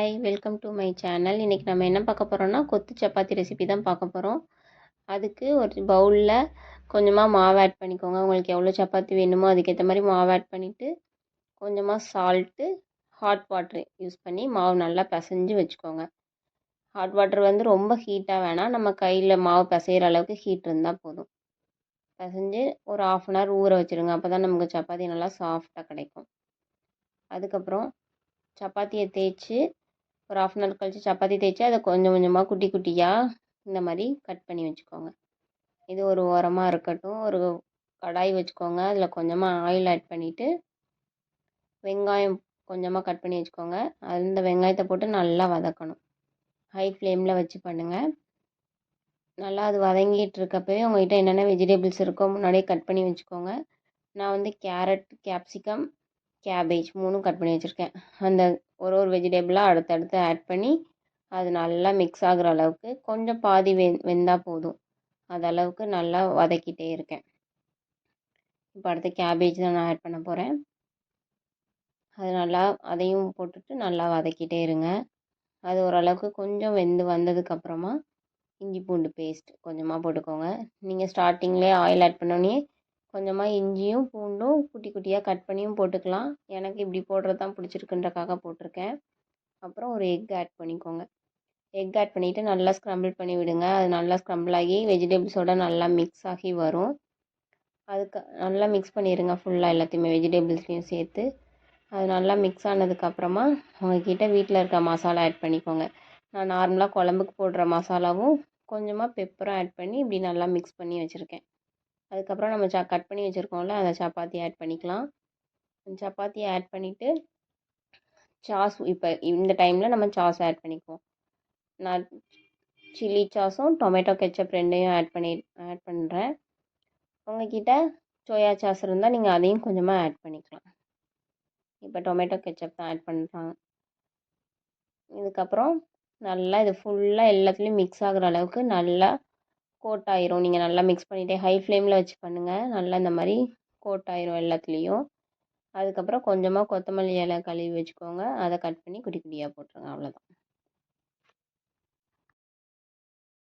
Hi welcome to my channel. இன்றைக்கி நம்ம என்ன பார்க்க போகிறோம்னா கொத்து சப்பாத்தி ரெசிபி தான் பார்க்க போகிறோம். அதுக்கு ஒரு பவுலில் கொஞ்சமாக மாவு ஆட் பண்ணிக்கோங்க. உங்களுக்கு எவ்வளோ சப்பாத்தி வேணுமோ அதுக்கேற்ற மாதிரி மாவு ஆட் பண்ணிவிட்டு கொஞ்சமாக சால்ட்டு, ஹாட் வாட்ரு யூஸ் பண்ணி மாவு நல்லா பிசைஞ்சு வச்சுக்கோங்க. ஹாட் வாட்டர் வந்து ரொம்ப ஹீட்டாக வேணாம், நம்ம கையில் மாவு பிசைகிற அளவுக்கு ஹீட் இருந்தால் போதும். பிசைஞ்சு ஒரு 1/2 அன் ஹவர் ஊற வச்சுருங்க. அப்போ தான் நமக்கு சப்பாத்தி நல்லா சாஃப்டாக கிடைக்கும். அதுக்கப்புறம் சப்பாத்தியை தேய்ச்சி ஒரு 1/2 அன் ஹவர் கழித்து சப்பாத்தி தேய்ச்சி அதை கொஞ்சம் கொஞ்சமாக குட்டி குட்டியாக இந்த மாதிரி கட் பண்ணி வச்சுக்கோங்க. இது ஒரு ஓரமாக இருக்கட்டும். ஒரு கடாய் வச்சுக்கோங்க. அதில் கொஞ்சமாக ஆயில் ஆட் பண்ணிவிட்டு வெங்காயம் கொஞ்சமாக கட் பண்ணி வச்சுக்கோங்க. அந்த வெங்காயத்தை போட்டு நல்லா வதக்கணும். ஹை ஃப்ளேமில் வச்சு பண்ணுங்கள். நல்லா அது வதங்கிட்டு இருக்கப்பவே உங்கள்கிட்ட என்னென்ன வெஜிடபிள்ஸ் இருக்கோ முன்னாடியே கட் பண்ணி வச்சுக்கோங்க. நான் வந்து கேரட், கேப்சிகம், கேபேஜ் 3ம் கட் பண்ணி வச்சுருக்கேன். அந்த ஒரு வெஜிடபிளாக அடுத்தடுத்து ஆட் பண்ணி அது நல்லா மிக்ஸ் ஆகிற அளவுக்கு கொஞ்சம் பாதி வெந்தால் போதும். அது அளவுக்கு நல்லா வதக்கிட்டே இருக்கேன். இப்போ அடுத்து கேபேஜ் தான் நான் ஆட் பண்ண போகிறேன். அது நல்லா அதையும் போட்டுட்டு நல்லா வதக்கிட்டே இருங்க. அது ஓரளவுக்கு கொஞ்சம் வெந்து வந்ததுக்கப்புறமா இஞ்சி பூண்டு பேஸ்ட் கொஞ்சமாக போட்டுக்கோங்க. நீங்கள் ஸ்டார்டிங்லேயே ஆயில் ஆட் பண்ணோன்னே கொஞ்சமாக இஞ்சியும் பூண்டும் குட்டி குட்டியாக கட் பண்ணியும் போட்டுக்கலாம். எனக்கு இப்படி போடுறது தான் பிடிச்சிருக்குன்றக்காக போட்டிருக்கேன். அப்புறம் ஒரு எக் ஆட் பண்ணிக்கோங்க. எக் ஆட் பண்ணிவிட்டு நல்லா ஸ்க்ரம்பிள் பண்ணி விடுங்க. அது நல்லா ஸ்க்ரம்பிள் ஆகி வெஜிடபிள்ஸோடு நல்லா மிக்ஸ் ஆகி வரும். அதுக்கு நல்லா மிக்ஸ் பண்ணிடுங்க ஃபுல்லாக எல்லாத்தையுமே வெஜிடபிள்ஸையும் சேர்த்து. அது நல்லா மிக்ஸ் ஆனதுக்கப்புறமா உங்கள்கிட்ட வீட்டில் இருக்க மசாலா ஆட் பண்ணிக்கோங்க. நான் நார்மலாக குழம்புக்கு போடுற மசாலாவும் கொஞ்சமாக பெப்பரும் ஆட் பண்ணி இப்படி நல்லா மிக்ஸ் பண்ணி வச்சுருக்கேன். அதுக்கப்புறம் நம்ம கட் பண்ணி வச்சுருக்கோம்ல அந்த சப்பாத்தி ஆட் பண்ணிக்கலாம். சப்பாத்தியை ஆட் பண்ணிவிட்டு சாஸ் இப்போ இந்த டைமில் நம்ம சாஸ் ஆட் பண்ணிக்குவோம். நான் சில்லி சாஸும் டொமேட்டோ கெச்சப் ரெண்டையும் ஆட் பண்ணுறேன். உங்கள்கிட்ட சோயா சாஸ் இருந்தால் நீங்கள் அதையும் கொஞ்சமாக ஆட் பண்ணிக்கலாம். இப்போ டொமேட்டோ கெச்சப் தான் ஆட் பண்ணுறாங்க. இதுக்கப்புறம் நல்லா இது ஃபுல்லாக எல்லாத்துலேயும் மிக்ஸ் ஆகிற அளவுக்கு நல்லா கோட் ஆயிரும். நீங்கள் நல்லா மிக்ஸ் பண்ணிவிட்டு ஹை ஃப்ளேமில் வச்சு பண்ணுங்கள். நல்லா இந்த மாதிரி கோட் ஆயிரும் எல்லாத்துலேயும். அதுக்கப்புறம் கொஞ்சமாக கொத்தமல்லி இலை கழுவி வச்சுக்கோங்க. அதை கட் பண்ணி குட்டி குட்டியாக போட்டுருங்க. அவ்வளோதான்.